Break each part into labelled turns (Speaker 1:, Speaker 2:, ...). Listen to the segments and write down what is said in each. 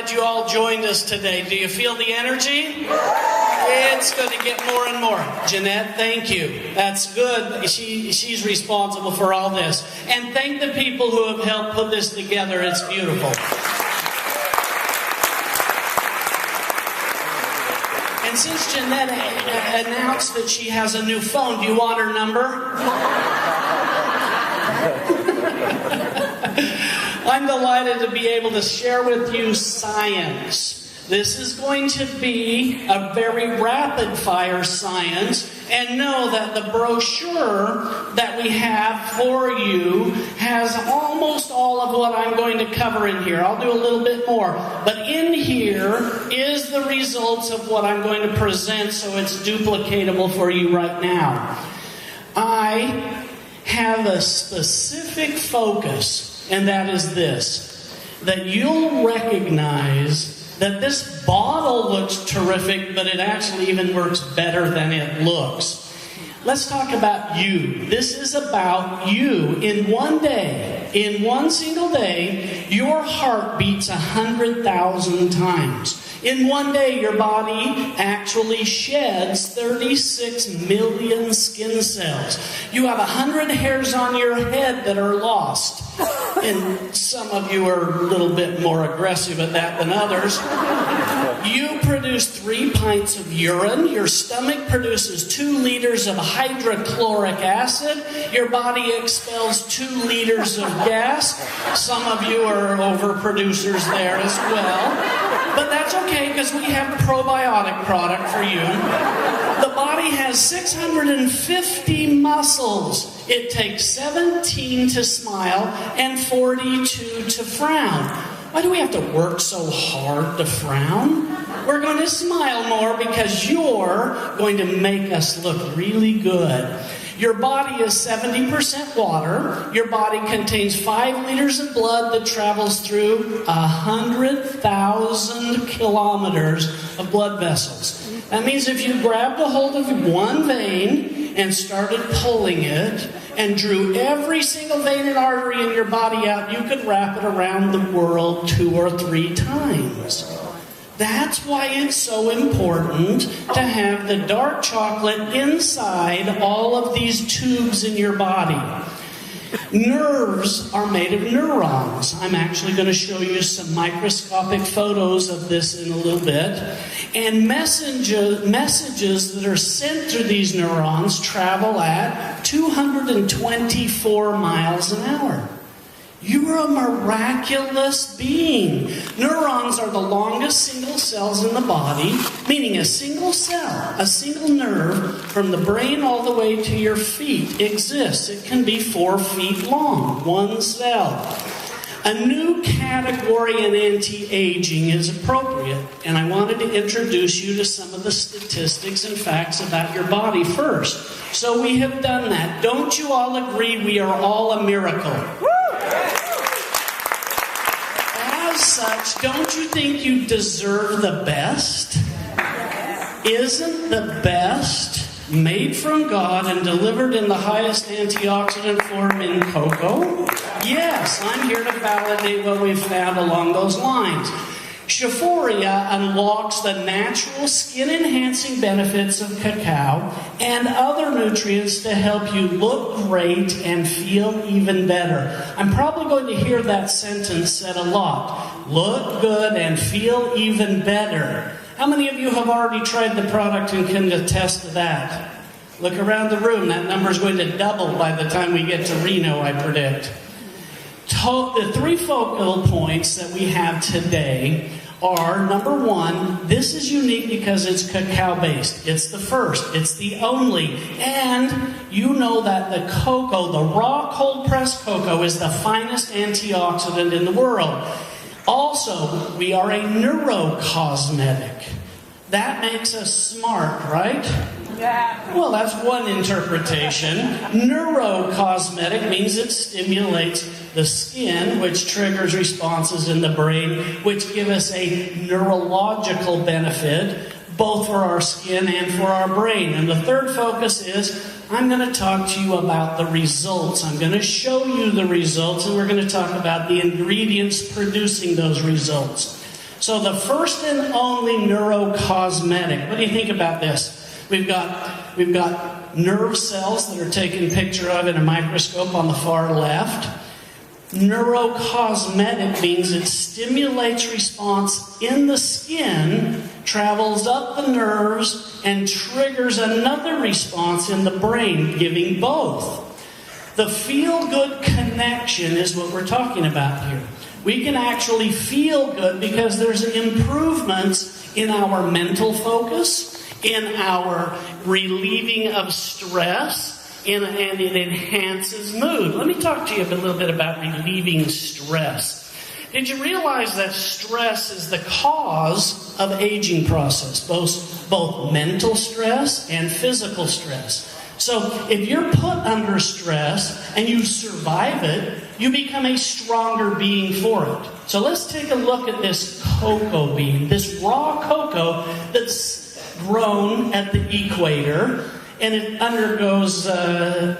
Speaker 1: glad you all joined us today. Do you feel the energy? It's going to get more and more. Jeanette, thank you. That's good. She's responsible for all this. And thank the people who have helped put this together. It's beautiful. And since Jeanette announced that she has a new phone, do you want her number? I'm delighted to be able to share with you science. This is going to be a very rapid-fire science, and know that the brochure that we have for you has almost all of what I'm going to cover in here. I'll do a little bit more. But in here is the results of what I'm going to present, so it's duplicatable for you right now. I have a specific focus, and that is this, that you'll recognize that this bottle looks terrific, but it actually even works better than it looks. Let's talk about you. This is about you. In one day, in one single day, your heart beats 100,000 times. In one day, your body actually sheds 36 million skin cells. You have 100 hairs on your head that are lost. And some of you are a little bit more aggressive at that than others. You produce 3 pints of urine. Your stomach produces 2 liters of hydrochloric acid. Your body expels 2 liters of gas. Some of you are overproducers there as well. But that's okay, because we have a probiotic product for you. The body has 650 muscles. It takes 17 to smile and 42 to frown. Why do we have to work so hard to frown? We're going to smile more because you're going to make us look really good. Your body is 70% water. Your body contains 5 liters of blood that travels through 100,000 kilometers of blood vessels. That means if you grabbed a hold of one vein and started pulling it and drew every single vein and artery in your body out, you could wrap it around the world 2 or 3 times. That's why it's so important to have the dark chocolate inside all of these tubes in your body. Nerves are made of neurons. I'm actually going to show you some microscopic photos of this in a little bit. And messages that are sent through these neurons travel at 224 miles an hour. You're a miraculous being. Neurons are the longest single cells in the body, meaning a single cell, a single nerve from the brain all the way to your feet exists. It can be 4 feet long, one cell. A new category in anti-aging is appropriate, and I wanted to introduce you to some of the statistics and facts about your body first. So we have done that. Don't you all agree we are all a miracle? As such, don't you think you deserve the best? Isn't the best made from God and delivered in the highest antioxidant form in cocoa? Yes, I'm here to validate what we've found along those lines. Xophoria unlocks the natural skin-enhancing benefits of cacao and other nutrients to help you look great and feel even better. I'm probably going to hear that sentence said a lot. Look good and feel even better. How many of you have already tried the product and can attest to that? Look around the room. That number is going to double by the time we get to Reno, I predict. The 3 focal points that we have today are, number 1, this is unique because it's cacao-based. It's the first. It's the only. And you know that the cocoa, the raw cold-pressed cocoa, is the finest antioxidant in the world. Also, we are a neurocosmetic. That makes us smart, right? Yeah. Well, that's one interpretation. Neurocosmetic means it stimulates the skin, which triggers responses in the brain, which give us a neurological benefit, both for our skin and for our brain. And the third focus is, I'm going to talk to you about the results. I'm going to show you the results, and we're going to talk about the ingredients producing those results. So the first and only neurocosmetic. What do you think about this? We've got nerve cells that are taken picture of in a microscope on the far left. Neurocosmetic means it stimulates response in the skin, travels up the nerves, and triggers another response in the brain, giving both. The feel-good connection is what we're talking about here. We can actually feel good because there's improvements in our mental focus, in our relieving of stress, and it enhances mood. Let me talk to you a little bit about relieving stress. Did you realize that stress is the cause of aging process, both mental stress and physical stress? So if you're put under stress and you survive it, you become a stronger being for it. So let's take a look at this cocoa bean, this raw cocoa that's grown at the equator, and it undergoes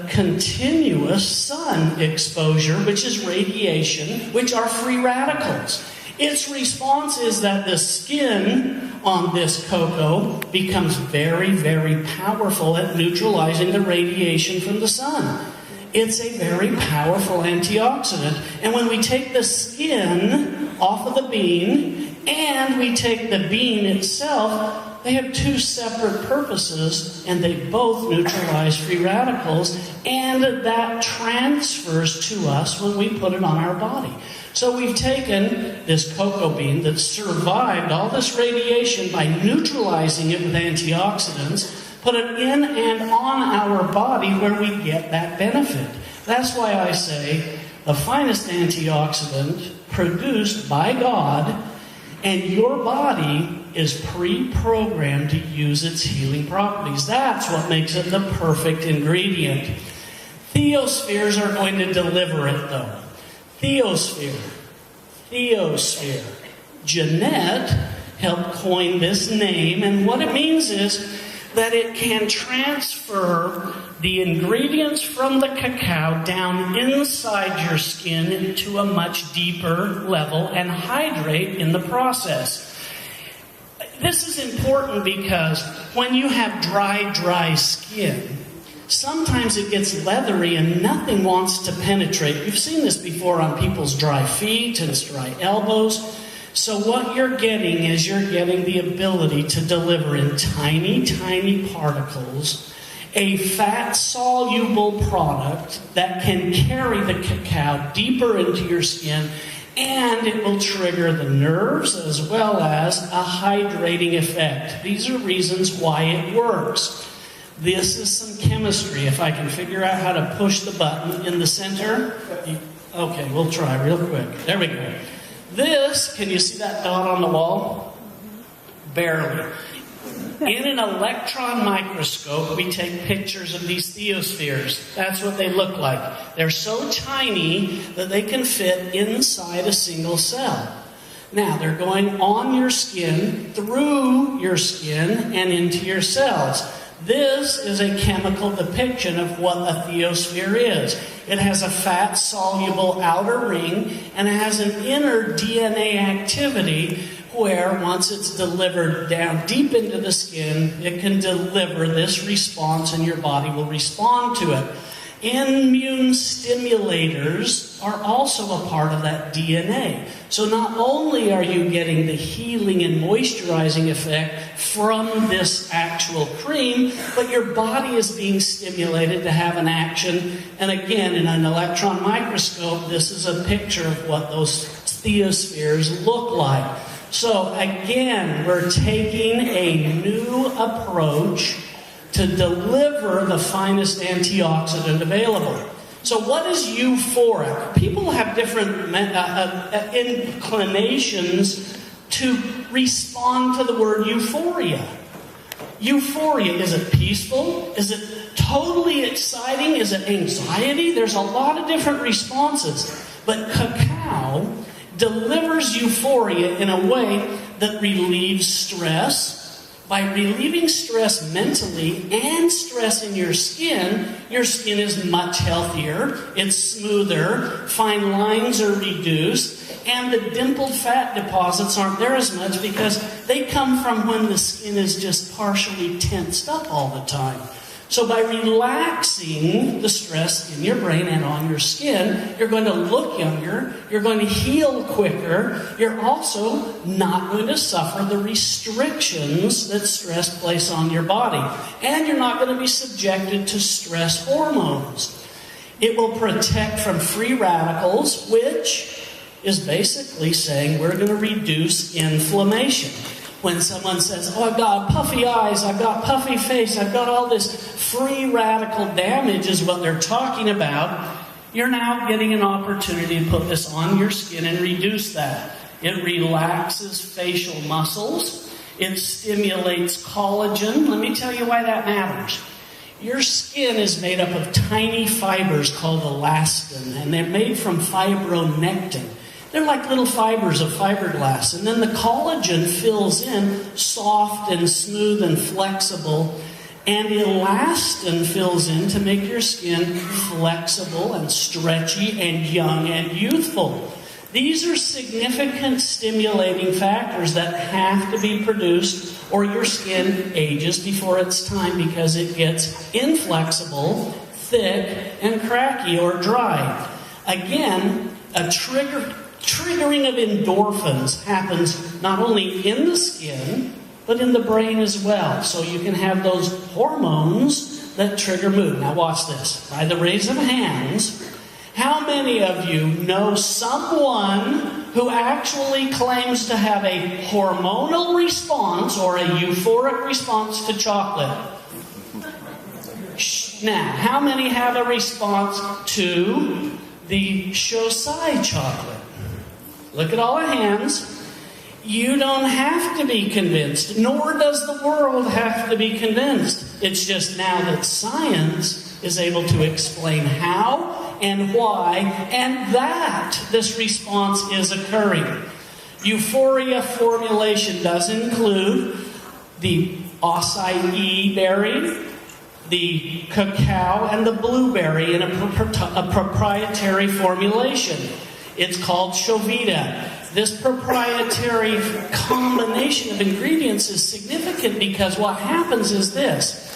Speaker 1: continuous sun exposure, which is radiation, which are free radicals. Its response is that the skin on this cocoa becomes very, very powerful at neutralizing the radiation from the sun. It's a very powerful antioxidant. And when we take the skin off of the bean and we take the bean itself, they have two separate purposes, and they both neutralize free radicals, and that transfers to us when we put it on our body. So we've taken this cocoa bean that survived all this radiation by neutralizing it with antioxidants, put it in and on our body where we get that benefit. That's why I say the finest antioxidant produced by God, and your body is pre-programmed to use its healing properties. That's what makes it the perfect ingredient. Theospheres are going to deliver it, though. Theosphere. Jeanette helped coin this name, and what it means is that it can transfer the ingredients from the cacao down inside your skin into a much deeper level and hydrate in the process. This is important because when you have dry skin, sometimes it gets leathery and nothing wants to penetrate. You've seen this before on people's dry feet and dry elbows. So what you're getting is you're getting the ability to deliver in tiny, tiny particles a fat-soluble product that can carry the cacao deeper into your skin, and it will trigger the nerves as well as a hydrating effect. These are reasons why it works. This is some chemistry. If I can figure out how to push the button in the center. Okay, we'll try real quick. There we go. This, can you see that dot on the wall? Barely. In an electron microscope, we take pictures of these theospheres. That's what they look like. They're so tiny that they can fit inside a single cell. Now, they're going on your skin, through your skin, and into your cells. This is a chemical depiction of what a theosphere is. It has a fat-soluble outer ring, and it has an inner DNA activity where once it's delivered down deep into the skin, it can deliver this response and your body will respond to it. Immune stimulators are also a part of that DNA. So not only are you getting the healing and moisturizing effect from this actual cream, but your body is being stimulated to have an action. And again, in an electron microscope, this is a picture of what those theospheres look like. So again, we're taking a new approach to deliver the finest antioxidant available. So what is euphoric? People have different inclinations to respond to the word euphoria. Euphoria, is it peaceful? Is it totally exciting? Is it anxiety? There's a lot of different responses. But cacao delivers euphoria in a way that relieves stress. By relieving stress mentally and stress in your skin is much healthier, it's smoother, fine lines are reduced, and the dimpled fat deposits aren't there as much because they come from when the skin is just partially tensed up all the time. So by relaxing the stress in your brain and on your skin, you're going to look younger, you're going to heal quicker, you're also not going to suffer the restrictions that stress places on your body, and you're not going to be subjected to stress hormones. It will protect from free radicals, which is basically saying we're going to reduce inflammation. When someone says, oh, I've got puffy eyes, I've got puffy face, I've got all this free radical damage is what they're talking about, you're now getting an opportunity to put this on your skin and reduce that. It relaxes facial muscles. It stimulates collagen. Let me tell you why that matters. Your skin is made up of tiny fibers called elastin, and they're made from fibronectin. They're like little fibers of fiberglass, and then the collagen fills in soft and smooth and flexible, and elastin fills in to make your skin flexible and stretchy and young and youthful. These are significant stimulating factors that have to be produced or your skin ages before its time because it gets inflexible, thick, and cracky or dry. Again, a triggering of endorphins happens not only in the skin, but in the brain as well. So you can have those hormones that trigger mood. Now watch this. By the raise of hands, how many of you know someone who actually claims to have a hormonal response or a euphoric response to chocolate? Now, how many have a response to the Xophoria chocolate? Look at all the hands. You don't have to be convinced, nor does the world have to be convinced. It's just now that science is able to explain how and why, and that this response is occurring. Euphoria formulation does include the acai berry, the cacao, and the blueberry in a proprietary formulation. It's called Xophoria. This proprietary combination of ingredients is significant because what happens is this.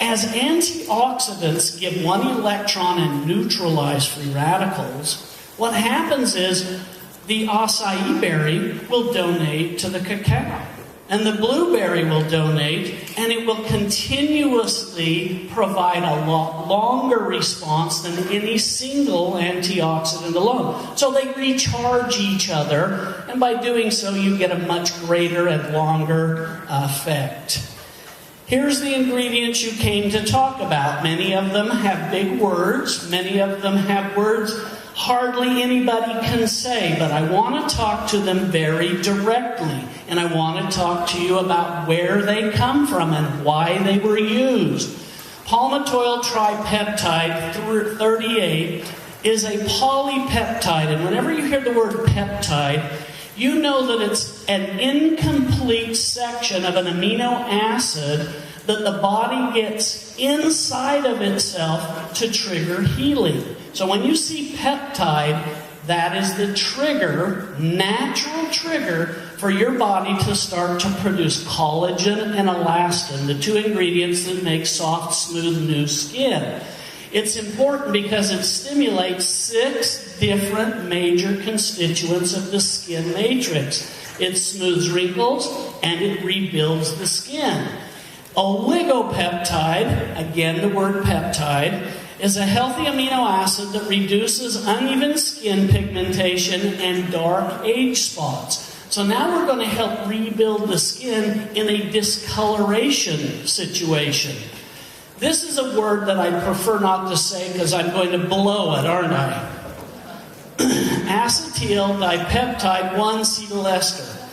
Speaker 1: As antioxidants give one electron and neutralize free radicals, what happens is the acai berry will donate to the cacao, and the blueberry will donate, and it will continuously provide a lot longer response than any single antioxidant alone. So they recharge each other, and by doing so, you get a much greater and longer effect. Here's the ingredients you came to talk about. Many of them have big words. Many of them have words hardly anybody can say, but I want to talk to them very directly. And I want to talk to you about where they come from and why they were used. Palmitoyl tripeptide 38 is a polypeptide. And whenever you hear the word peptide, you know that it's an incomplete section of an amino acid that the body gets inside of itself to trigger healing. So when you see peptide, that is the trigger, natural trigger, for your body to start to produce collagen and elastin, the two ingredients that make soft, smooth, new skin. It's important because it stimulates 6 different major constituents of the skin matrix. It smooths wrinkles and it rebuilds the skin. Oligopeptide, again the word peptide, is a healthy amino acid that reduces uneven skin pigmentation and dark age spots. So now we're going to help rebuild the skin in a discoloration situation. This is a word that I prefer not to say because I'm going to blow it, aren't I? Acetyl dipeptide 1-acetyl-ester.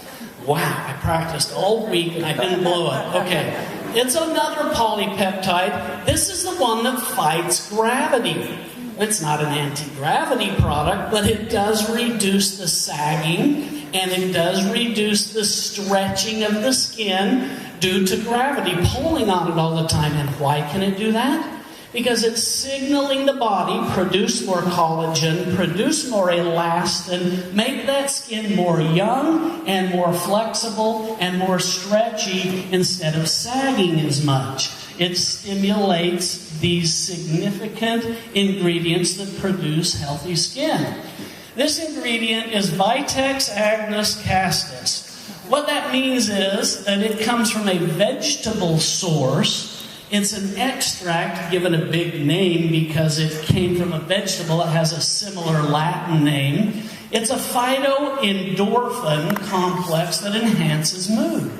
Speaker 1: Wow, I practiced all week and I didn't blow it. Okay. It's another polypeptide. This is the one that fights gravity. It's not an anti-gravity product, but it does reduce the sagging and it does reduce the stretching of the skin due to gravity pulling on it all the time. And why can it do that? because it's signaling the body, produce more collagen, produce more elastin, make that skin more young and more flexible and more stretchy instead of sagging as much. It stimulates these significant ingredients that produce healthy skin. This ingredient is Vitex agnus castus. What that means is that it comes from a vegetable source. It's an extract given a big name because it came from a vegetable. It has a similar Latin name. It's a phytoendorphin complex that enhances mood.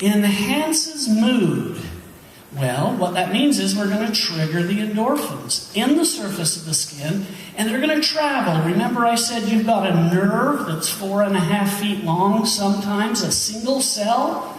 Speaker 1: Enhances mood. Well, what that means is we're going to trigger the endorphins in the surface of the skin, and they're going to travel. Remember I said you've got a nerve that's 4.5 feet long sometimes, a single cell?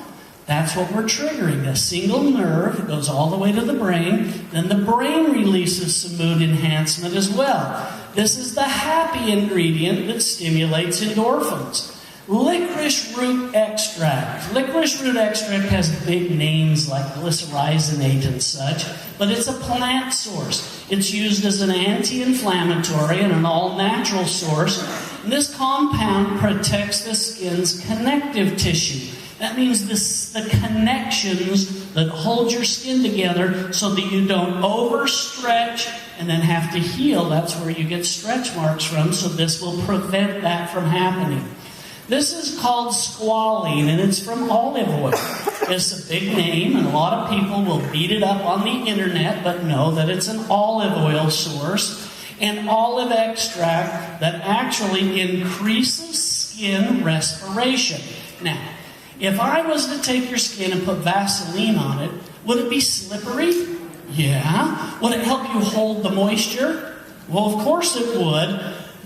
Speaker 1: That's what we're triggering. A single nerve goes all the way to the brain. Then the brain releases some mood enhancement as well. This is the happy ingredient that stimulates endorphins. Licorice root extract. Licorice root extract has big names like glycyrrhizinate and such, but it's a plant source. It's used as an anti-inflammatory and an all-natural source. And this compound protects the skin's connective tissue. That means the connections that hold your skin together so that you don't overstretch and then have to heal. That's where you get stretch marks from, so this will prevent that from happening. This is called squalene, and it's from olive oil. It's a big name, and a lot of people will beat it up on the internet, but know that it's an olive oil source, and olive extract that actually increases skin respiration. Now, if I was to take your skin and put Vaseline on it, would it be slippery? Yeah. Would it help you hold the moisture? Well, of course it would.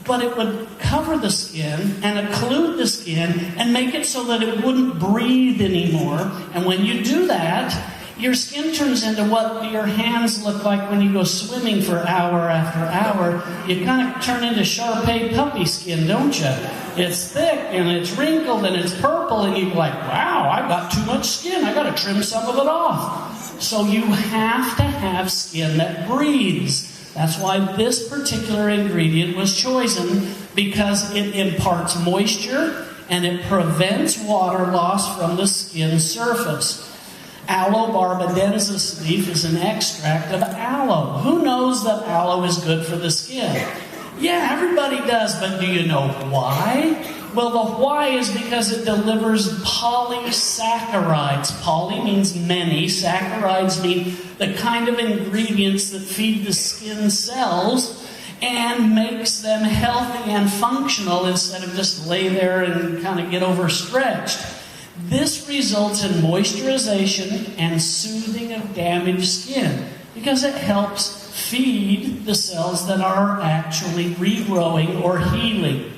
Speaker 1: But it would cover the skin and occlude the skin and make it so that it wouldn't breathe anymore. And when you do that, your skin turns into what your hands look like when you go swimming for hour after hour. You kind of turn into Shar-Pei puppy skin, don't you? It's thick and it's wrinkled and it's purple, and you're like, wow, I've got too much skin. I got to trim some of it off. So you have to have skin that breathes. That's why this particular ingredient was chosen, because it imparts moisture and it prevents water loss from the skin surface. Aloe barbadensis leaf is an extract of aloe. Who knows that aloe is good for the skin? Yeah, everybody does, but do you know why? Well, the why is because it delivers polysaccharides. Poly means many. Saccharides mean the kind of ingredients that feed the skin cells and makes them healthy and functional instead of just lay there and kind of get overstretched. This results in moisturization and soothing of damaged skin because it helps feed the cells that are actually regrowing or healing.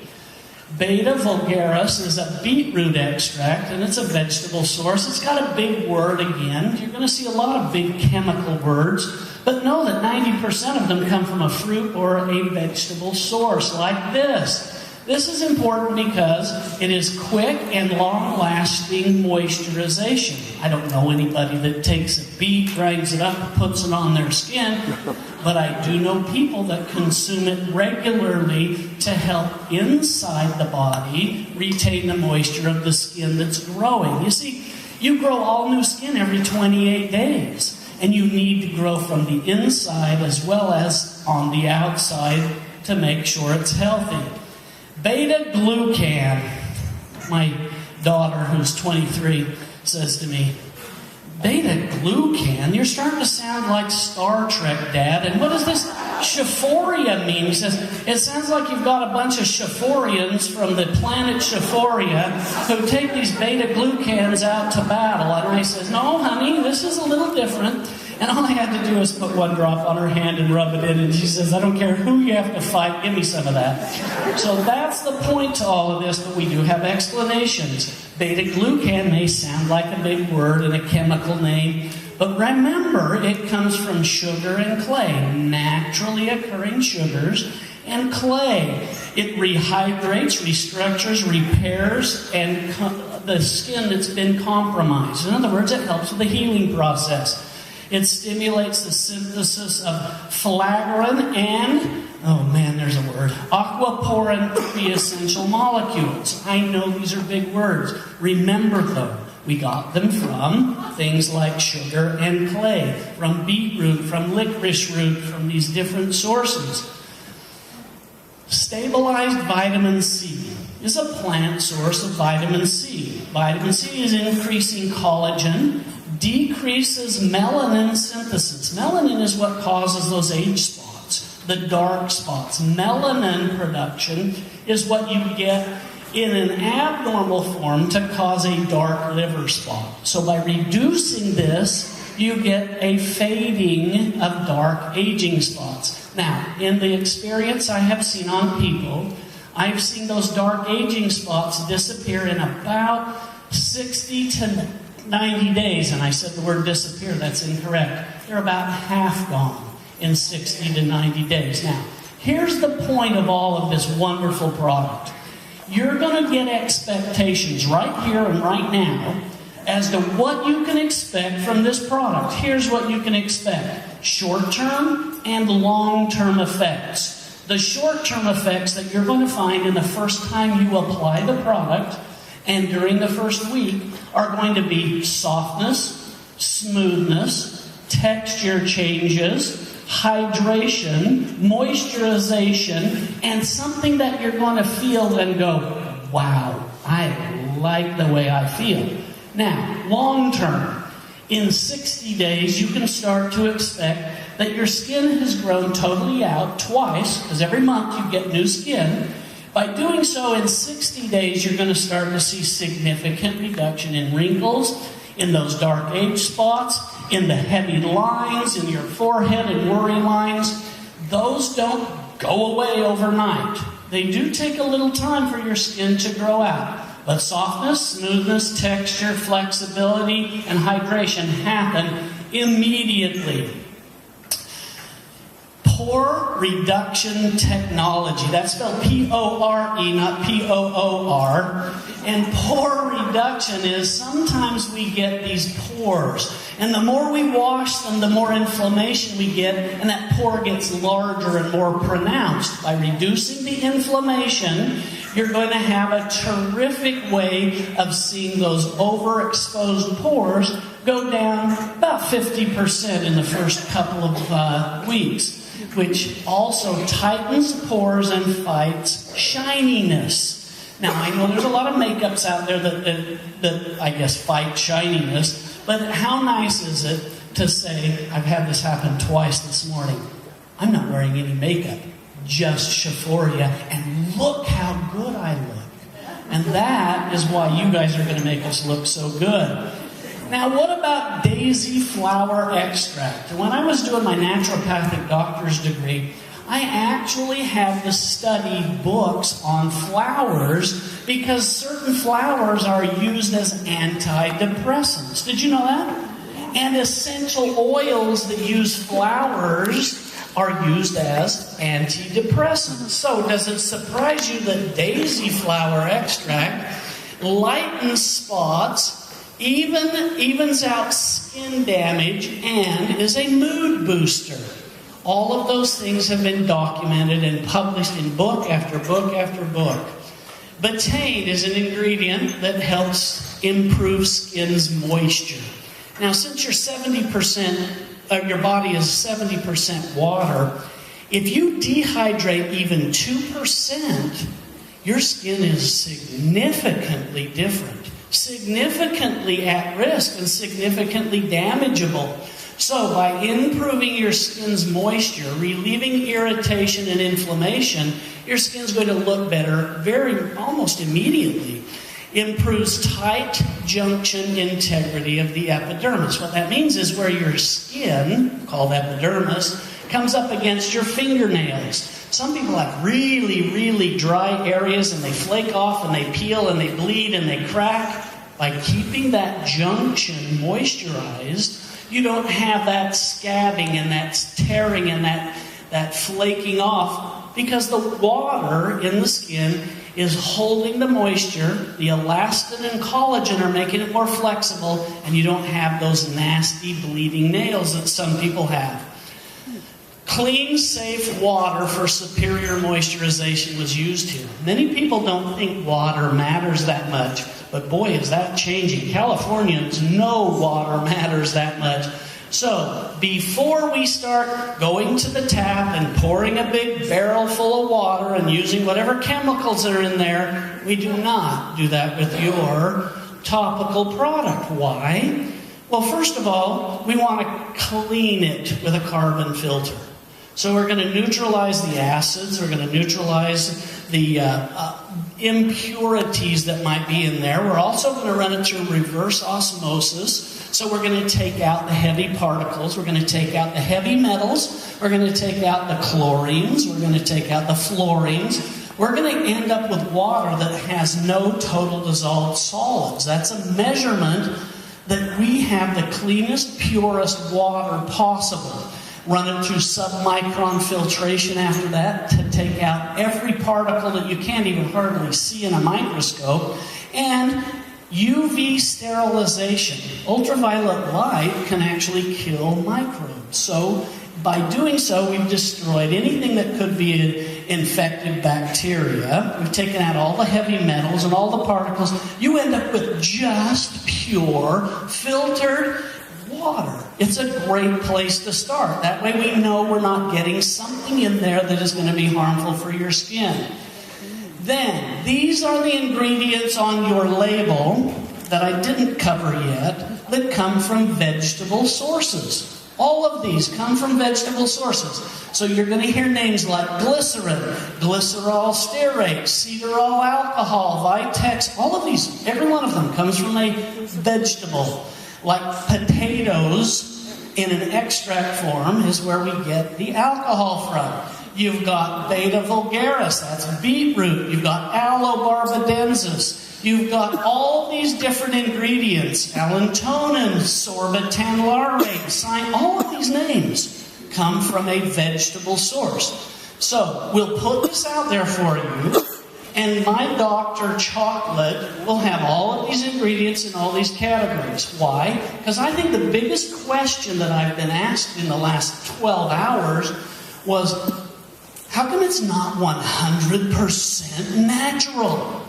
Speaker 1: Beta vulgaris is a beetroot extract, and it's a vegetable source. It's got a big word again. You're going to see a lot of big chemical words, but know that 90% of them come from a fruit or a vegetable source like this. This is important because it is quick and long-lasting moisturization. I don't know anybody that takes a beet, grinds it up, and puts it on their skin, but I do know people that consume it regularly to help inside the body retain the moisture of the skin that's growing. You see, you grow all new skin every 28 days, and you need to grow from the inside as well as on the outside to make sure it's healthy. Beta-glucan. My daughter, who's 23, says to me, Beta-glucan? You're starting to sound like Star Trek, Dad. And what does this Xophoria mean? He says, it sounds like you've got a bunch of Xophorians from the planet Xophoria who take these beta-glucans out to battle. And I says, no, honey, this is a little different. And all I had to do was put one drop on her hand and rub it in. And she says, I don't care who you have to fight, give me some of that. So that's the point to all of this, but we do have explanations. Beta-glucan may sound like a big word and a chemical name, but remember, it comes from sugar and clay, naturally occurring sugars and clay. It rehydrates, restructures, repairs, and the skin that's been compromised. In other words, it helps with the healing process. It stimulates the synthesis of flagellin and, oh man, there's a word, aquaporin, the essential molecules. I know these are big words. Remember though, we got them from things like sugar and clay, from beetroot, from licorice root, from these different sources. Stabilized vitamin C is a plant source of vitamin C. Vitamin C is increasing collagen, decreases melanin synthesis. Melanin is what causes those age spots, the dark spots. Melanin production is what you get in an abnormal form to cause a dark liver spot. So by reducing this, you get a fading of dark aging spots. Now, in the experience I have seen on people, I've seen those dark aging spots disappear in about 60 to 90 days. And I said the word disappear, that's incorrect. They're about half gone in 60 to 90 days. Now, here's the point of all of this wonderful product. You're going to get expectations right here and right now as to what you can expect from this product. Here's what you can expect. Short-term and long-term effects. The short-term effects that you're going to find in the first time you apply the product and during the first week are going to be softness, smoothness, texture changes, hydration, moisturization, and something that you're going to feel and go, wow, I like the way I feel. Now, long term, in 60 days, you can start to expect that your skin has grown totally out twice, because every month you get new skin. By doing so in 60 days, you're going to start to see significant reduction in wrinkles, in those dark age spots, in the heavy lines, in your forehead and worry lines. Those don't go away overnight. They do take a little time for your skin to grow out. But softness, smoothness, texture, flexibility, and hydration happen immediately. Pore reduction technology. That's spelled P-O-R-E, not P-O-O-R. And pore reduction is sometimes we get these pores. And the more we wash them, the more inflammation we get, and that pore gets larger and more pronounced. By reducing the inflammation, you're going to have a terrific way of seeing those overexposed pores go down about 50% in the first couple of weeks, which also tightens pores and fights shininess. Now, I know there's a lot of makeups out there that I guess fight shininess, but how nice is it to say, I've had this happen twice this morning, I'm not wearing any makeup, just Xophoria, and look how good I look. And that is why you guys are going to make us look so good. Now, what about daisy flower extract? When I was doing my naturopathic doctor's degree, I actually had to study books on flowers because certain flowers are used as antidepressants. Did you know that? And essential oils that use flowers are used as antidepressants. So does it surprise you that daisy flower extract lightens spots, evens out skin damage, and is a mood booster? All of those things have been documented and published in book after book after book. Betaine is an ingredient that helps improve skin's moisture. Now, since you're 70%, your body is 70% water, if you dehydrate even 2%, your skin is significantly different, significantly at risk, and significantly damageable. So by improving your skin's moisture, relieving irritation and inflammation, your skin's going to look better almost immediately. Improves tight junction integrity of the epidermis. What that means is where your skin, called epidermis, comes up against your fingernails. Some people have really, really dry areas and they flake off and they peel and they bleed and they crack. By keeping that junction moisturized, you don't have that scabbing and that tearing and that flaking off, because the water in the skin is holding the moisture. The elastin and collagen are making it more flexible, and you don't have those nasty bleeding nails that some people have. Clean, safe water for superior moisturization was used here. Many people don't think water matters that much, but boy, is that changing. Californians know water matters that much. So, before we start going to the tap and pouring a big barrel full of water and using whatever chemicals are in there, we do not do that with your topical product. Why? Well, first of all, we want to clean it with a carbon filter. So we're going to neutralize the acids, we're going to neutralize the impurities that might be in there. We're also going to run it through reverse osmosis. So we're going to take out the heavy particles, we're going to take out the heavy metals, we're going to take out the chlorines, we're going to take out the fluorines. We're going to end up with water that has no total dissolved solids. That's a measurement that we have the cleanest, purest water possible. Run it through submicron filtration after that to take out every particle that you can't even hardly see in a microscope. And UV sterilization. Ultraviolet light can actually kill microbes. So by doing so, we've destroyed anything that could be infected bacteria. We've taken out all the heavy metals and all the particles. You end up with just pure, filtered water. It's a great place to start. That way we know we're not getting something in there that is going to be harmful for your skin. Then, these are the ingredients on your label that I didn't cover yet that come from vegetable sources. All of these come from vegetable sources. So you're going to hear names like glycerin, glycerol stearate, cedarol alcohol, Vitex. All of these, every one of them comes from a vegetable. Like potatoes in an extract form is where we get the alcohol from. You've got beta vulgaris, that's beetroot. You've got aloe barbadensis. You've got all these different ingredients. Allantonin, sorbitan laurate, all of these names come from a vegetable source. So we'll put this out there for you. And my Dr. Chocolate will have all of these ingredients in all these categories. Why? Because I think the biggest question that I've been asked in the last 12 hours was, how come it's not 100% natural?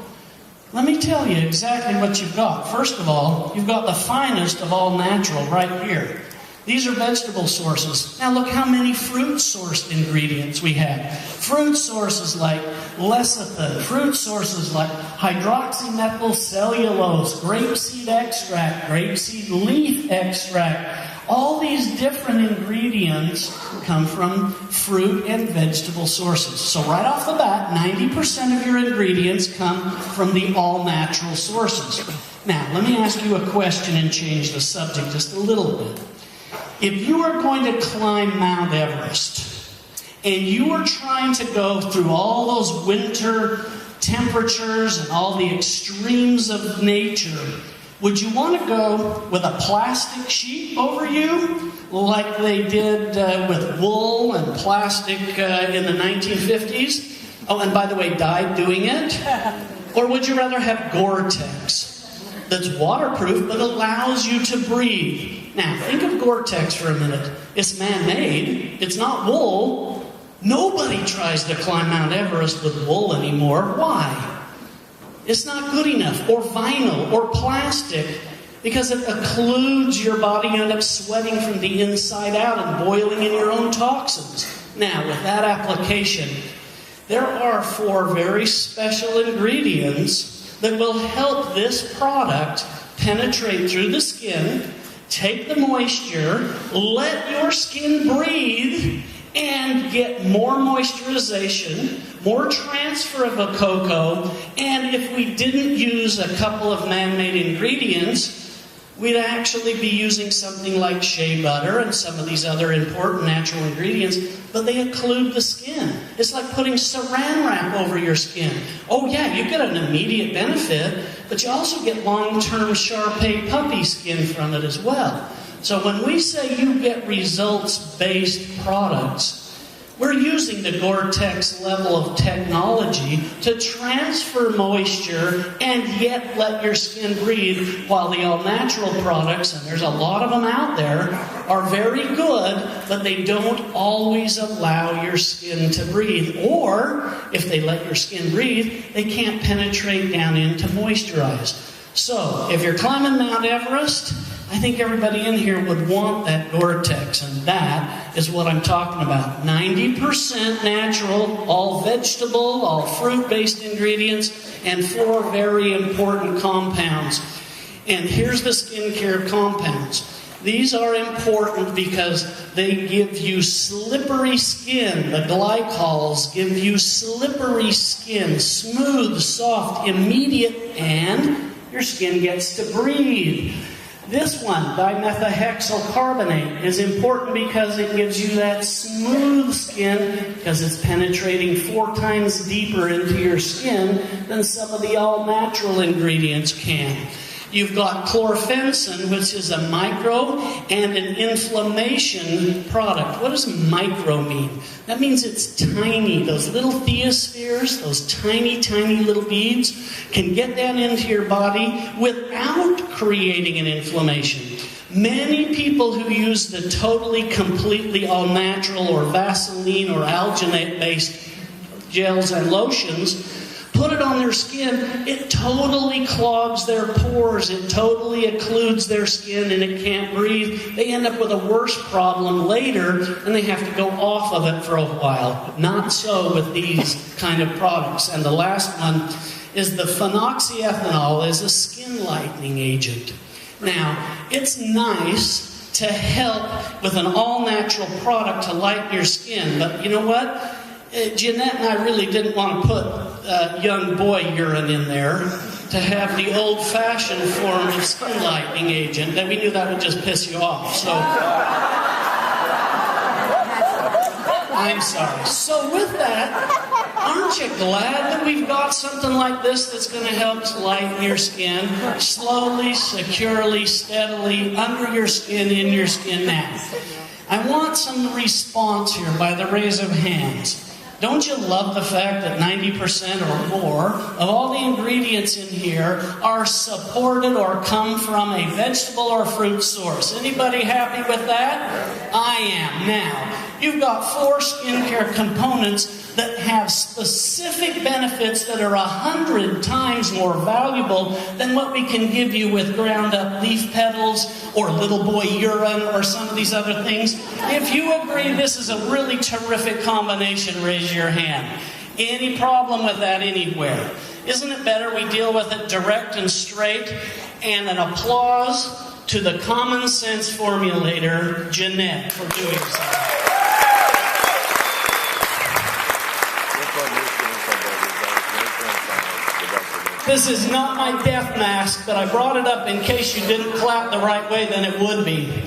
Speaker 1: Let me tell you exactly what you've got. First of all, you've got the finest of all natural right here. These are vegetable sources. Now look how many fruit-sourced ingredients we have. Fruit sources like lecithin, fruit sources like hydroxymethyl cellulose, grapeseed extract, grapeseed leaf extract. All these different ingredients come from fruit and vegetable sources. So right off the bat, 90% of your ingredients come from the all-natural sources. Now, let me ask you a question and change the subject just a little bit. If you are going to climb Mount Everest, and you are trying to go through all those winter temperatures and all the extremes of nature, would you want to go with a plastic sheet over you, like they did with wool and plastic in the 1950s? Oh, and by the way, died doing it? Or would you rather have Gore-Tex that's waterproof but allows you to breathe? Now, think of Gore-Tex for a minute. It's man-made. It's not wool. Nobody tries to climb Mount Everest with wool anymore. Why? It's not good enough. Or vinyl, or plastic, because it occludes your body. You end up sweating from the inside out and boiling in your own toxins. Now, with that application, there are 4 very special ingredients that will help this product penetrate through the skin, take the moisture, let your skin breathe, and get more moisturization, more transfer of a cocoa, and if we didn't use a couple of man-made ingredients, we'd actually be using something like shea butter and some of these other important natural ingredients, but they occlude the skin. It's like putting saran wrap over your skin. Oh yeah, you get an immediate benefit, but you also get long-term Shar-Pei puppy skin from it as well. So when we say you get results-based products, We're using the Gore-Tex level of technology to transfer moisture and yet let your skin breathe, while the all-natural products, and there's a lot of them out there, are very good, but they don't always allow your skin to breathe. Or, if they let your skin breathe, they can't penetrate down in to moisturize. So, if you're climbing Mount Everest, I think everybody in here would want that Gore-Tex, and that is what I'm talking about. 90% natural, all vegetable, all fruit-based ingredients, and 4 very important compounds. And here's the skincare compounds. These are important because they give you slippery skin. The glycols give you slippery skin, smooth, soft, immediate, and your skin gets to breathe. This one, dimethylhexylcarbonate, is important because it gives you that smooth skin, because it's penetrating 4 times deeper into your skin than some of the all-natural ingredients can. You've got chlorphensin, which is a micro and an inflammation product. What does micro mean? That means it's tiny. Those little theospheres, those tiny, tiny little beads, can get down into your body without creating an inflammation. Many people who use the totally, completely all-natural or Vaseline or alginate-based gels and lotions put it on their skin, it totally clogs their pores, it totally occludes their skin, and it can't breathe. They end up with a worse problem later, and they have to go off of it for a while. Not so with these kind of products. And the last one is the phenoxyethanol is a skin lightening agent. Now, it's nice to help with an all-natural product to lighten your skin, but you know what? Jeanette and I really didn't want to put young boy urine in there to have the old-fashioned form of skin lightening agent. That we knew that would just piss you off. So I'm sorry. So with that, aren't you glad that we've got something like this that's going to help lighten your skin slowly, securely, steadily, under your skin, in your skin now? I want some response here by the raise of hands. Don't you love the fact that 90% or more of all the ingredients in here are supported or come from a vegetable or fruit source? Anybody happy with that? I am. Now, you've got 4 skincare components that have specific benefits that are 100 times more valuable than what we can give you with ground up leaf petals or little boy urine or some of these other things. If you agree this is a really terrific combination, raise your hand. Any problem with that anywhere? Isn't it better we deal with it direct and straight? And an applause to the common sense formulator, Jeanette, for doing so. This is not my death mask, but I brought it up in case you didn't clap the right way, then it would be.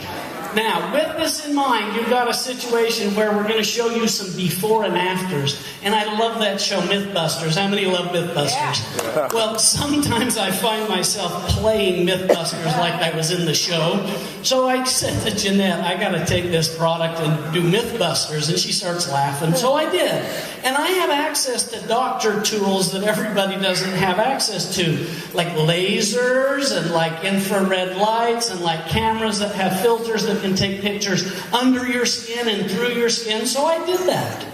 Speaker 1: Now, with this in mind, you've got a situation where we're going to show you some before and afters. And I love that show, Mythbusters. How many love Mythbusters? Yeah. Well, sometimes I find myself playing Mythbusters like I was in the show. So I said to Jeanette, I got to take this product and do Mythbusters. And she starts laughing. So I did. And I have access to doctor tools that everybody doesn't have access to, like lasers and like infrared lights and like cameras that have filters that can take pictures under your skin and through your skin. So I did that.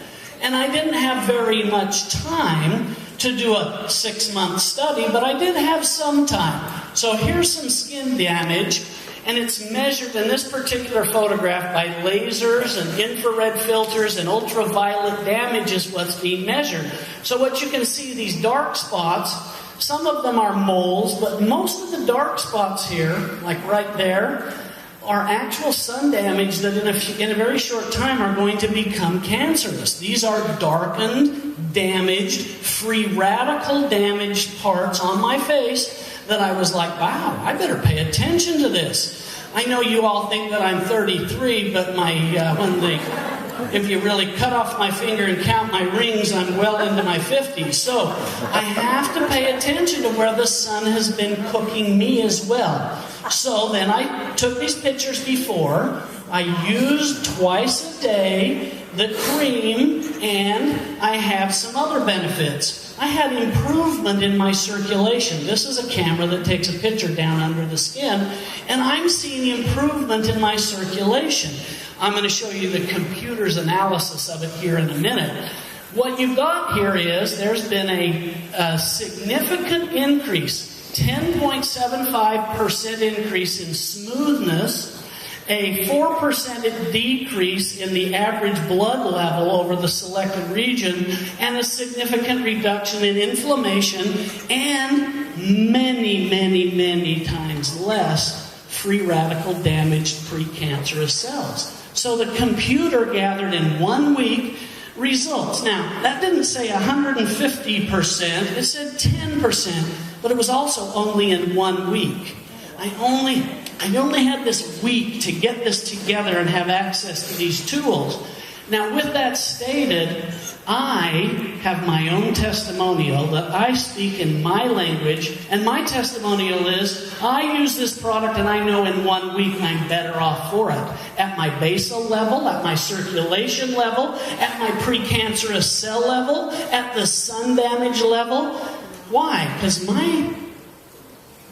Speaker 1: And I didn't have very much time to do a 6-month study, but I did have some time. So here's some skin damage, and it's measured in this particular photograph by lasers and infrared filters, and ultraviolet damage is what's being measured. So what you can see, these dark spots, some of them are moles, but most of the dark spots here, like right there, are actual sun damage that in a very short time are going to become cancerous. These are darkened, damaged, free radical damaged parts on my face that I was like, wow, I better pay attention to this. I know you all think that I'm 33, but if you really cut off my finger and count my rings, I'm well into my 50s. So I have to pay attention to where the sun has been cooking me as well. So then I took these pictures before I use twice a day the cream, and I have some other benefits. I had improvement in my circulation. This is a camera that takes a picture down under the skin, and I'm seeing improvement in my circulation. I'm going to show you the computer's analysis of it here in a minute. What you've got here is there's been a significant increase, 10.75% increase in smoothness, a 4% decrease in the average blood level over the selected region, and a significant reduction in inflammation, and many times less free radical damaged precancerous cells. So the computer gathered in 1 week results. Now, that didn't say 150%, it said 10%, but it was also only in 1 week. I only had this week to get this together and have access to these tools. Now, with that stated, I have my own testimonial that I speak in my language, and my testimonial is, I use this product and I know in 1 week I'm better off for it. At my basal level, at my circulation level, at my precancerous cell level, at the sun damage level. Why? Because my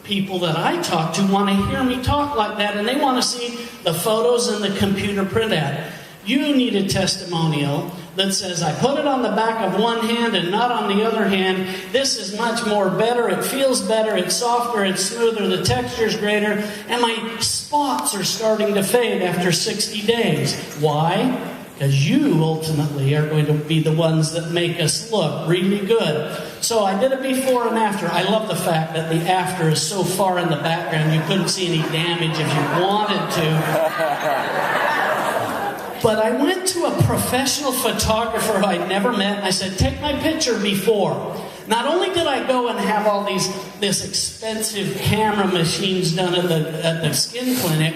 Speaker 1: people that I talk to want to hear me talk like that, and they want to see the photos and the computer printout. You need a testimonial that says, I put it on the back of one hand and not on the other hand. This is much more better. It feels better. It's softer. It's smoother. The texture's greater. And my spots are starting to fade after 60 days. Why? Because you ultimately are going to be the ones that make us look really good. So I did it before and after. I love the fact that the after is so far in the background you couldn't see any damage if you wanted to. But I went to a professional photographer who I'd never met. I said, take my picture before. Not only did I go and have all this expensive camera machines done at the skin clinic,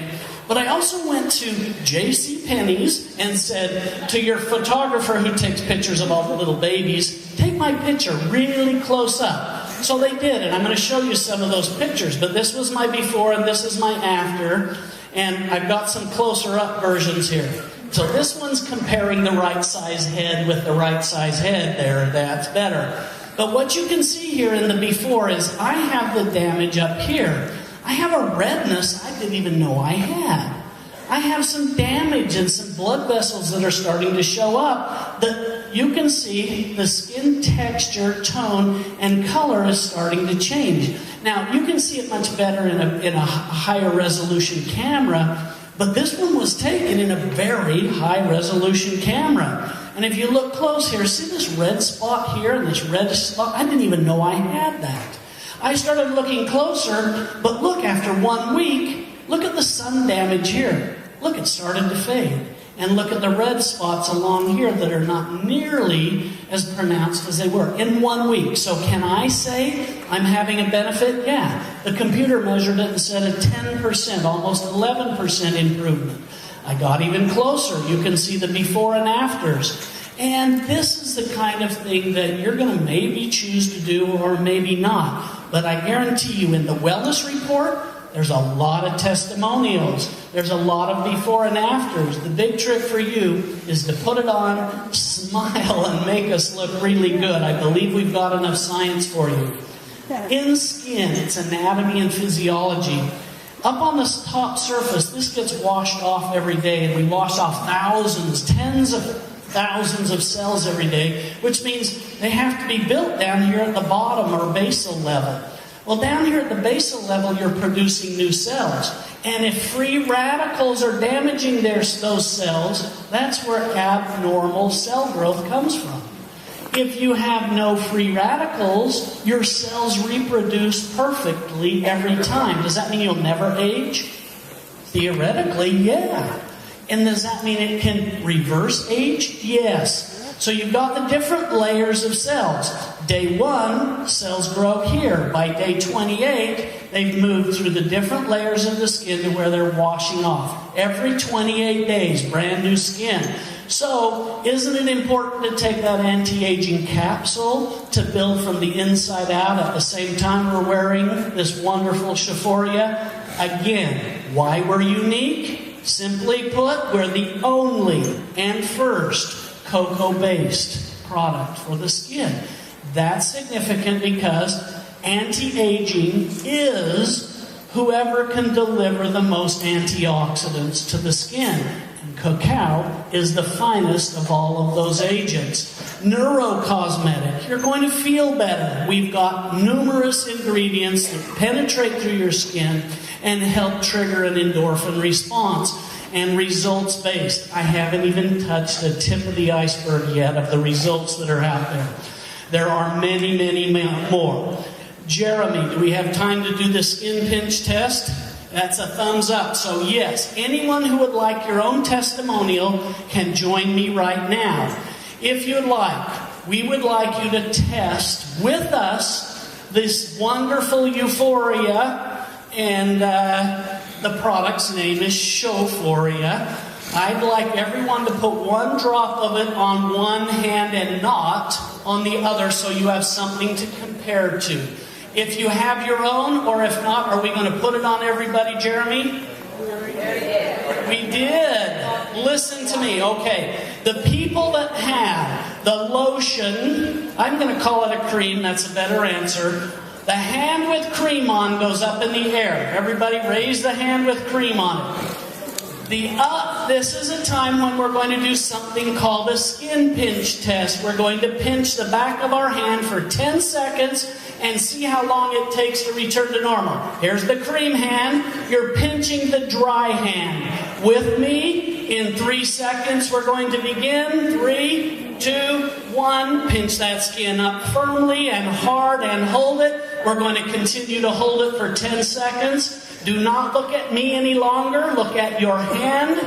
Speaker 1: but I also went to JCPenney's and said to your photographer who takes pictures of all the little babies, take my picture really close up. So they did, and I'm going to show you some of those pictures. But this was my before and this is my after, and I've got some closer up versions here. So this one's comparing the right size head with the right size head there. That's better. But what you can see here in the before is I have the damage up here. I have a redness I didn't even know I had. I have some damage and some blood vessels that are starting to show up that you can see the skin texture, tone, and color is starting to change. Now, you can see it much better in a higher resolution camera, but this one was taken in a very high resolution camera. And if you look close here, see this red spot here and this red spot? I didn't even know I had that. I started looking closer, but look, after 1 week, look at the sun damage here. Look, it started to fade. And look at the red spots along here that are not nearly as pronounced as they were in 1 week. So can I say I'm having a benefit? Yeah. The computer measured it and said a 10%, almost 11% improvement. I got even closer. You can see the before and afters. And this is the kind of thing that you're going to maybe choose to do or maybe not. But I guarantee you in the wellness report, there's a lot of testimonials. There's a lot of before and afters. The big trick for you is to put it on, smile, and make us look really good. I believe we've got enough science for you. In skin, it's anatomy and physiology. Up on the top surface, this gets washed off every day, and we wash off thousands, tens of thousands of cells every day, which means they have to be built down here at the bottom or basal level. Well, down here at the basal level, you're producing new cells. And if free radicals are damaging those cells, that's where abnormal cell growth comes from. If you have no free radicals, your cells reproduce perfectly every time. Does that mean you'll never age? Theoretically, yeah. And does that mean it can reverse age? Yes. So you've got the different layers of cells. Day 1, cells grow here. By day 28, they've moved through the different layers of the skin to where they're washing off. Every 28 days, brand new skin. So, isn't it important to take that anti-aging capsule to build from the inside out at the same time we're wearing this wonderful Xophoria? Again, why we're unique? Simply put, we're the only and first cocoa-based product for the skin. That's significant because anti-aging is whoever can deliver the most antioxidants to the skin. And cacao is the finest of all of those agents. Neurocosmetic, you're going to feel better. We've got numerous ingredients that penetrate through your skin and help trigger an endorphin response. And results-based, I haven't even touched the tip of the iceberg yet of the results that are out there. There are many, many more. Jeremy, do we have time to do the skin pinch test? That's a thumbs up. So yes, anyone who would like your own testimonial can join me right now. If you'd like, we would like you to test with us this wonderful Xophoria, and the product's name is Xophoria. I'd like everyone to put one drop of it on one hand and not on the other, so you have something to compare to. If you have your own, or if not, are we going to put it on everybody, Jeremy? We did. Listen to me. Okay. The people that have the lotion, I'm going to call it a cream, that's a better answer. The hand with cream on goes up in the air. Everybody raise the hand with cream on it. This is a time when we're going to do something called a skin pinch test. We're going to pinch the back of our hand for 10 seconds and see how long it takes to return to normal. Here's the cream hand. You're pinching the dry hand. With me, in 3 seconds, we're going to begin. 3, 2, 1. Pinch that skin up firmly and hard and hold it. We're going to continue to hold it for 10 seconds. Do not look at me any longer. Look at your hand.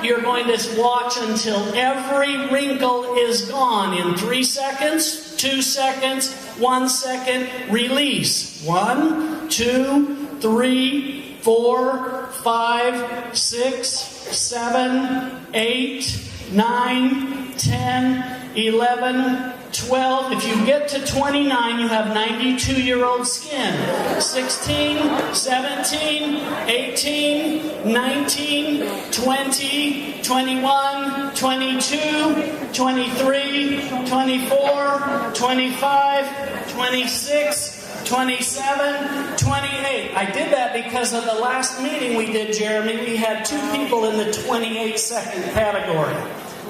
Speaker 1: You're going to watch until every wrinkle is gone. In 3 seconds, 2 seconds, 1 second, release. 1, 2, 3, 4, 5, 6, 7, 8, 9, 10, 11, 12. If you get to 29, you have 92-year-old skin. 16, 17, 18, 19, 20, 21, 22, 23, 24, 25, 26, 27, 28. I did that because of the last meeting we did, Jeremy. We had 2 people in the 28-second category.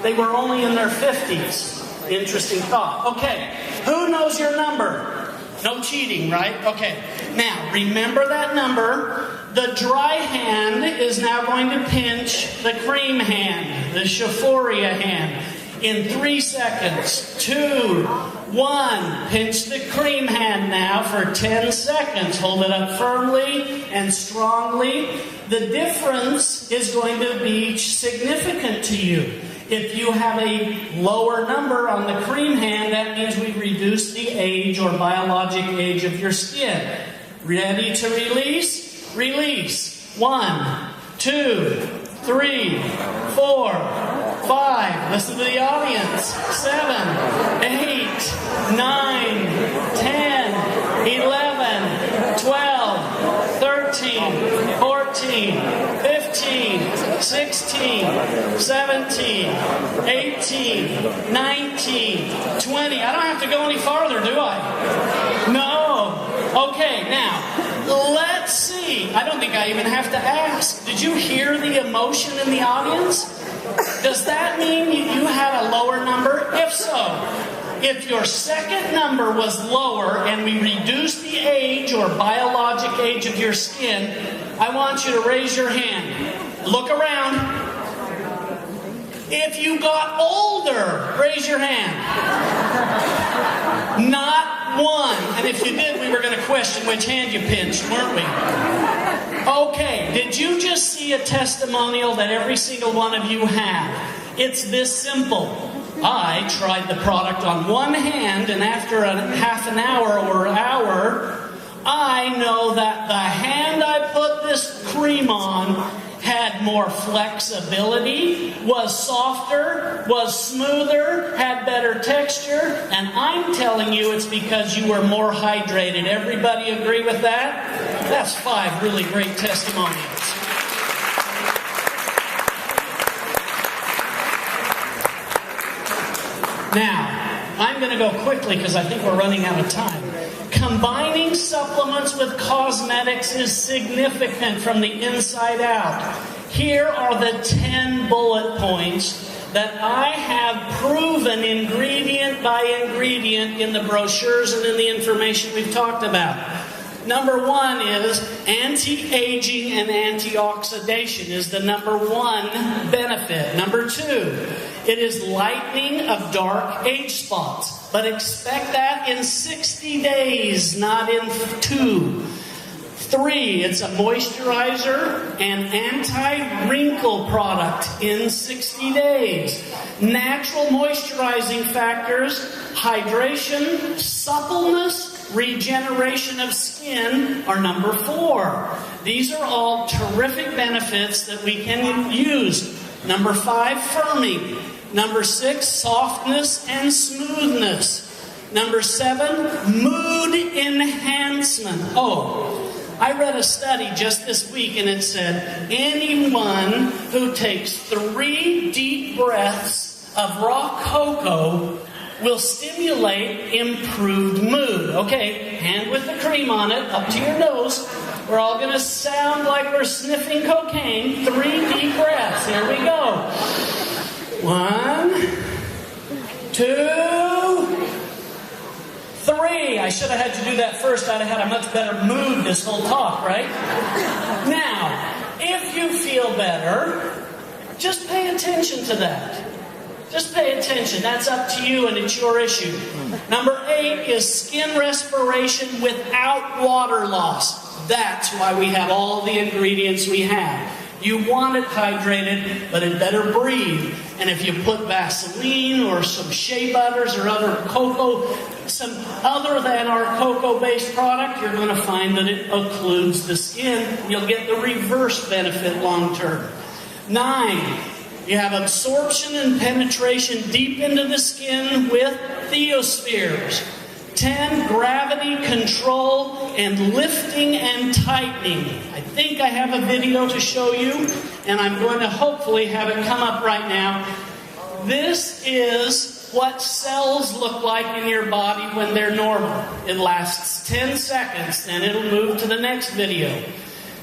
Speaker 1: They were only in their 50s. Interesting thought. Okay, who knows your number? No cheating, right? Okay, now remember that number. The dry hand is now going to pinch the cream hand, the Xophoria hand. In 3 seconds, 2, 1, pinch the cream hand now for 10 seconds. Hold it up firmly and strongly. The difference is going to be significant to you. If you have a lower number on the cream hand, that means we've reduced the age or biologic age of your skin. Ready to release? Release. 1, 2, 3, 4, 5. Listen to the audience. 7, 8, 9, 10, 11, 12, 13, 14, 15, 16, 17, 18, 19, 20. I don't have to go any farther, do I? No. Okay, now, let's see. I don't think I even have to ask. Did you hear the emotion in the audience? Does that mean you had a lower number? If so, if your second number was lower and we reduced the age or biologic age of your skin, I want you to raise your hand. Look around. If you got older, raise your hand. Not one. And if you did, we were going to question which hand you pinched, weren't we? Okay, did you just see a testimonial that every single one of you have? It's this simple. I tried the product on one hand, and after a half an hour or hour, I know that the hand I put this cream on had more flexibility, was softer, was smoother, had better texture, and I'm telling you it's because you were more hydrated. Everybody agree with that? That's 5 really great testimonials. going to go quickly because I think we're running out of time. Combining supplements with cosmetics is significant from the inside out. Here are the 10 bullet points that I have proven ingredient by ingredient in the brochures and in the information we've talked about. Number one is anti-aging and antioxidation is the number one benefit. Number two, it is lightening of dark age spots. But expect that in 60 days, not in 2. 3, it's a moisturizer and anti-wrinkle product in 60 days. Natural moisturizing factors, hydration, suppleness, regeneration of skin are number 4. These are all terrific benefits that we can use. Number 5, firming. Number 6, softness and smoothness. Number 7, mood enhancement. Oh, I read a study just this week and it said anyone who takes 3 deep breaths of raw cocoa will stimulate improved mood. Okay, hand with the cream on it, up to your nose. We're all going to sound like we're sniffing cocaine. 3 deep breaths. Here we go. 1, 2, 3. I should have had you do that first. I'd have had a much better mood this whole talk, right? Now, if you feel better, just pay attention to that. Just pay attention. That's up to you and it's your issue. Number 8 is skin respiration without water loss. That's why we have all the ingredients we have. You want it hydrated, but it better breathe. And if you put Vaseline or some shea butters or other cocoa, some other than our cocoa-based product, you're going to find that it occludes the skin. You'll get the reverse benefit long term. 9, you have absorption and penetration deep into the skin with theospheres. 10, gravity control and lifting and tightening. I think I have a video to show you, and I'm going to hopefully have it come up right now. This is what cells look like in your body when they're normal. It lasts 10 seconds, then it'll move to the next video.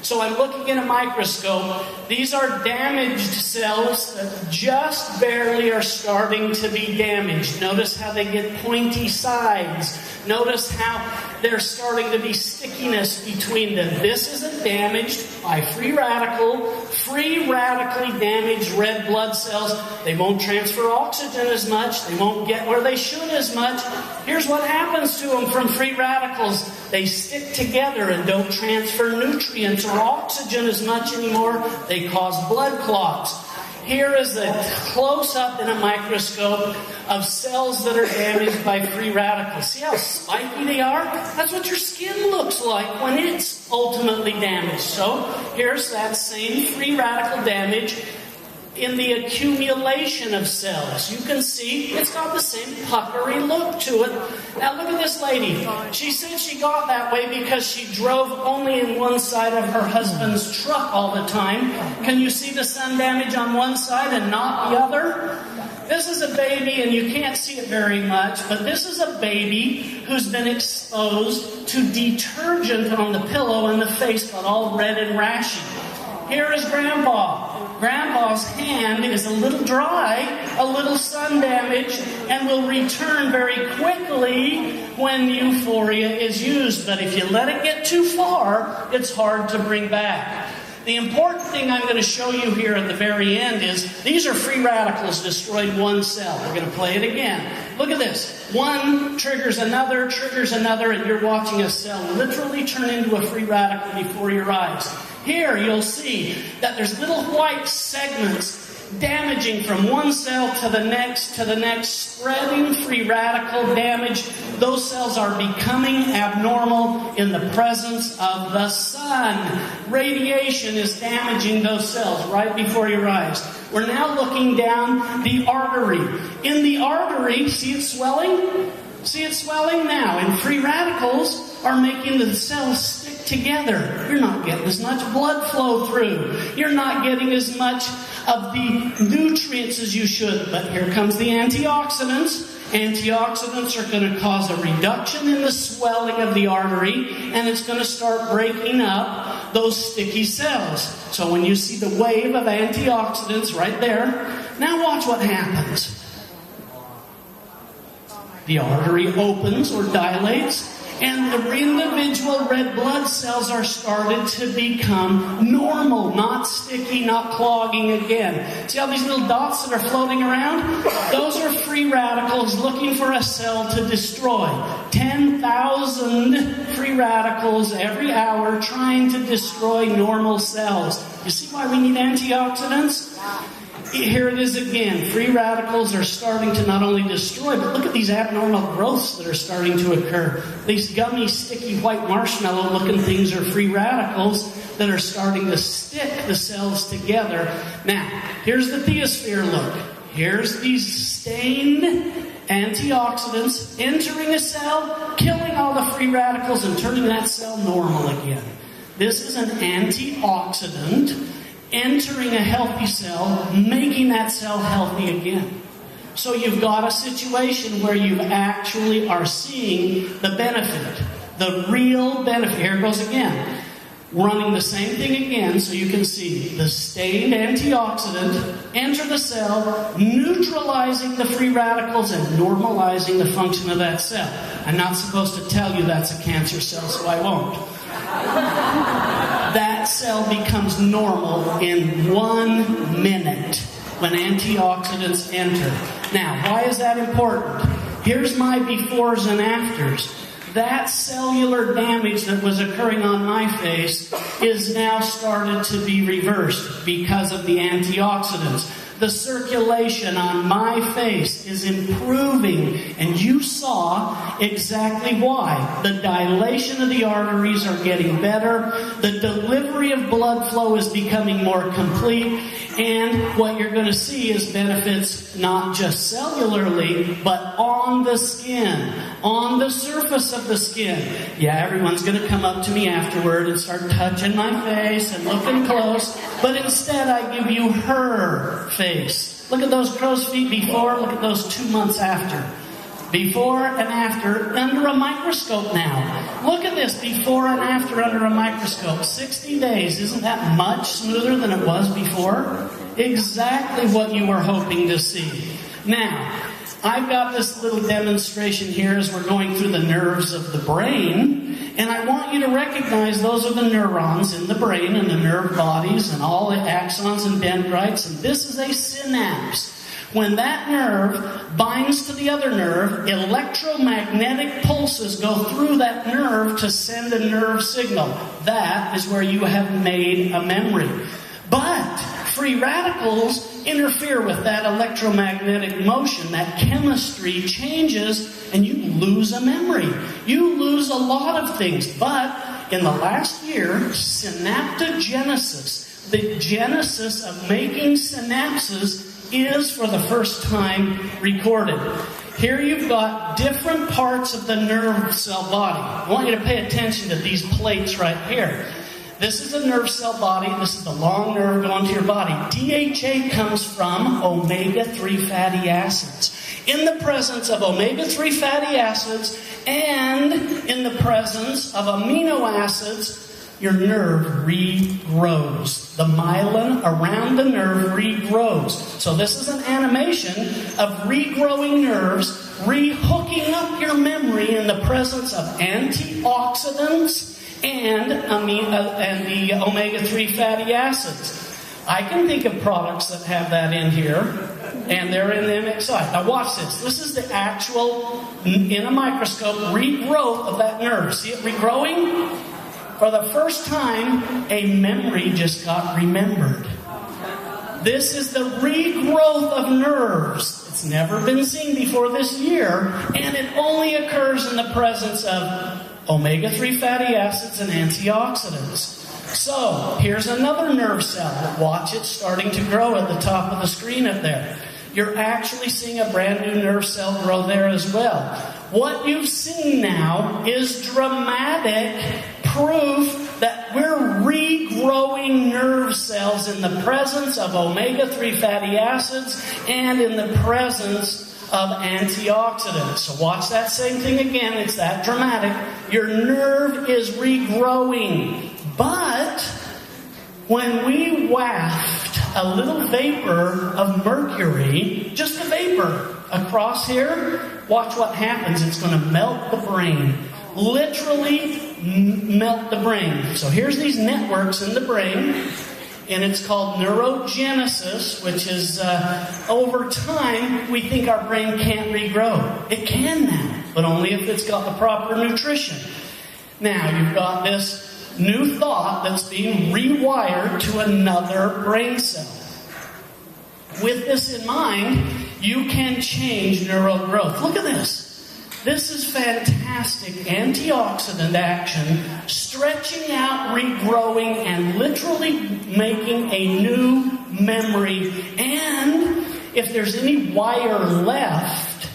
Speaker 1: So I'm looking in a microscope. These are damaged cells that just barely are starting to be damaged. Notice how they get pointy sides. Notice how there's starting to be stickiness between them. This isn't damaged by free radical. Free radically damaged red blood cells. They won't transfer oxygen as much. They won't get where they should as much. Here's what happens to them from free radicals. They stick together and don't transfer nutrients or oxygen as much anymore. They cause blood clots. Here is a close-up in a microscope of cells that are damaged by free radicals. See how spiky they are? That's what your skin looks like when it's ultimately damaged. So here's that same free radical damage in the accumulation of cells. You can see it's got the same puckery look to it. Now look at this lady. She said she got that way because she drove only in one side of her husband's truck all the time. Can you see the sun damage on one side and not the other? This is a baby, and you can't see it very much, but this is a baby who's been exposed to detergent on the pillow and the face got all red and rashy. Here is Grandpa. Grandpa's hand is a little dry, a little sun damaged, and will return very quickly when Xophoria is used. But if you let it get too far, it's hard to bring back. The important thing I'm going to show you here at the very end is these are free radicals destroyed one cell. We're going to play it again. Look at this. One triggers another, and you're watching a cell literally turn into a free radical before your eyes. Here you'll see that there's little white segments damaging from one cell to the next, spreading free radical damage. Those cells are becoming abnormal in the presence of the sun. Radiation is damaging those cells right before your eyes. We're now looking down the artery. In the artery, see it swelling? See it swelling now, and free radicals are making the cells stick together. You're not getting as much blood flow through. You're not getting as much of the nutrients as you should. But here comes the antioxidants, Antioxidants are going to cause a reduction in the swelling of the artery, and it's going to start breaking up those sticky cells. So when you see the wave of antioxidants right there, now watch what happens. The artery opens or dilates, and the individual red blood cells are started to become normal, not sticky, not clogging again. See all these little dots that are floating around? Those are free radicals looking for a cell to destroy. 10,000 free radicals every hour trying to destroy normal cells. You see why we need antioxidants? Here it is again. Free radicals are starting to not only destroy, but look at these abnormal growths that are starting to occur. These gummy, sticky, white marshmallow-looking things are free radicals that are starting to stick the cells together. Now, here's the theosphere look. Here's these stained antioxidants entering a cell, killing all the free radicals, and turning that cell normal again. This is an antioxidant entering a healthy cell, making that cell healthy again. So you've got a situation where you actually are seeing the benefit, the real benefit. Here it goes again. Running the same thing again so you can see the stained antioxidant enter the cell, neutralizing the free radicals and normalizing the function of that cell. I'm not supposed to tell you that's a cancer cell, so I won't. That cell becomes normal in 1 minute when antioxidants enter. Now, why is that important? Here's my befores and afters. That cellular damage that was occurring on my face is now started to be reversed because of the antioxidants. The circulation on my face is improving, and you saw exactly why. The dilation of the arteries are getting better, the delivery of blood flow is becoming more complete, and what you're going to see is benefits not just cellularly, but on the skin, on the surface of the skin. Yeah, everyone's going to come up to me afterward and start touching my face and looking close, but instead I give you her face. Look at those crow's feet before, look at those 2 months after. Before and after under a microscope now. Look at this, before and after under a microscope. 60 days, isn't that much smoother than it was before? Exactly what you were hoping to see. Now, I've got this little demonstration here as we're going through the nerves of the brain, and I want you to recognize those are the neurons in the brain and the nerve bodies and all the axons and dendrites, and this is a synapse. When that nerve binds to the other nerve, electromagnetic pulses go through that nerve to send a nerve signal. That is where you have made a memory. But free radicals interfere with that electromagnetic motion. That chemistry changes and you lose a memory. You lose a lot of things. But in the last year, synaptogenesis, the genesis of making synapses, is for the first time recorded. Here you've got different parts of the nerve cell body. I want you to pay attention to these plates right here. This is a nerve cell body. This is the long nerve going to your body. DHA comes from omega-3 fatty acids. In the presence of omega-3 fatty acids and in the presence of amino acids, your nerve regrows. The myelin around the nerve regrows. So this is an animation of regrowing nerves, rehooking up your memory in the presence of antioxidants and the omega-3 fatty acids. I can think of products that have that in here, and they're in the MXI. Now watch this. This is the actual, in a microscope, regrowth of that nerve. See it regrowing? For the first time, a memory just got remembered. This is the regrowth of nerves. It's never been seen before this year, and it only occurs in the presence of omega-3 fatty acids and antioxidants. So, here's another nerve cell. Watch it starting to grow at the top of the screen up there. You're actually seeing a brand new nerve cell grow there as well. What you've seen now is dramatic proof that we're regrowing nerve cells in the presence of omega-3 fatty acids and in the presence of antioxidants. So watch that same thing again. It's that dramatic. Your nerve is regrowing. But when we waft a little vapor of mercury, just a vapor, across here, watch what happens. It's going to melt the brain. Literally melt the brain. So here's these networks in the brain, and it's called neurogenesis, which is over time, we think our brain can't regrow. It can now, but only if it's got the proper nutrition. Now, you've got this new thought that's being rewired to another brain cell. With this in mind, you can change neural growth. Look at this. This is fantastic antioxidant action, stretching out, regrowing, and literally making a new memory. And if there's any wire left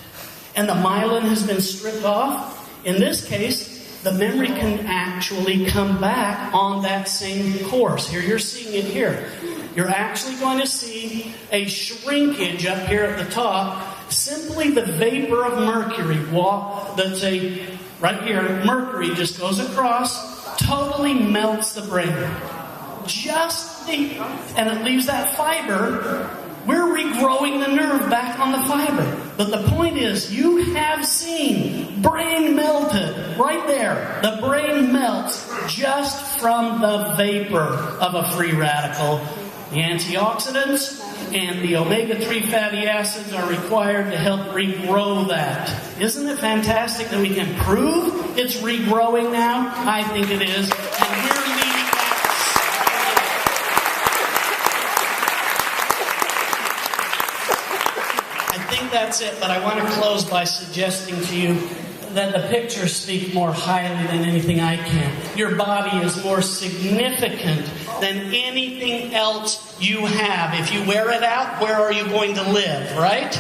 Speaker 1: and the myelin has been stripped off, in this case, the memory can actually come back on that same course. Here, you're seeing it here. You're actually going to see a shrinkage up here at the top. Simply the vapor of mercury, right here, mercury just goes across, totally melts the brain. And it leaves that fiber. We're regrowing the nerve back on the fiber. But the point is, you have seen brain melted. Right there. The brain melts just from the vapor of a free radical. The antioxidants and the omega-3 fatty acids are required to help regrow that. Isn't it fantastic that we can prove it's regrowing now? I think it is. And we're leading that. I think that's it, but I want to close by suggesting to you that the pictures speak more highly than anything I can. Your body is more significant than anything else you have. If you wear it out, where are you going to live, right?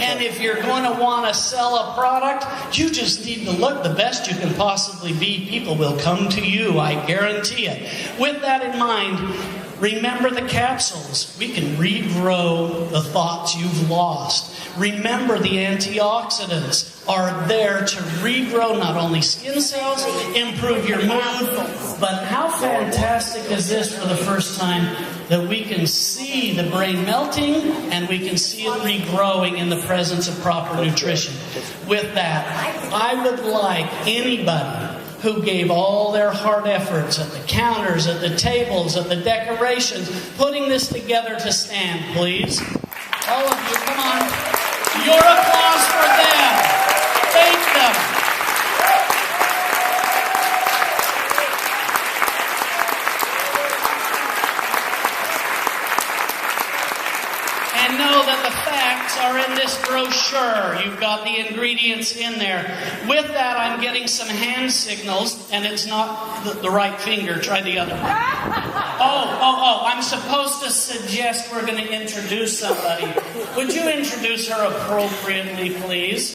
Speaker 1: And if you're going to want to sell a product, you just need to look the best you can possibly be. People will come to you, I guarantee it. With that in mind, remember the capsules. We can regrow the thoughts you've lost. Remember, the antioxidants are there to regrow not only skin cells, improve your mood, but how fantastic is this for the first time that we can see the brain melting and we can see it regrowing in the presence of proper nutrition. With that, I would like anybody who gave all their hard efforts at the counters, at the tables, at the decorations, putting this together to stand, please. All of you, come on. Your applause for them. Thank them. And know that the facts are in this brochure. You've got the ingredients in there. With that, I'm getting some hand signals, and it's not the right finger. Try the other one. Oh, I'm supposed to suggest we're going to introduce somebody. Would you introduce her appropriately, please?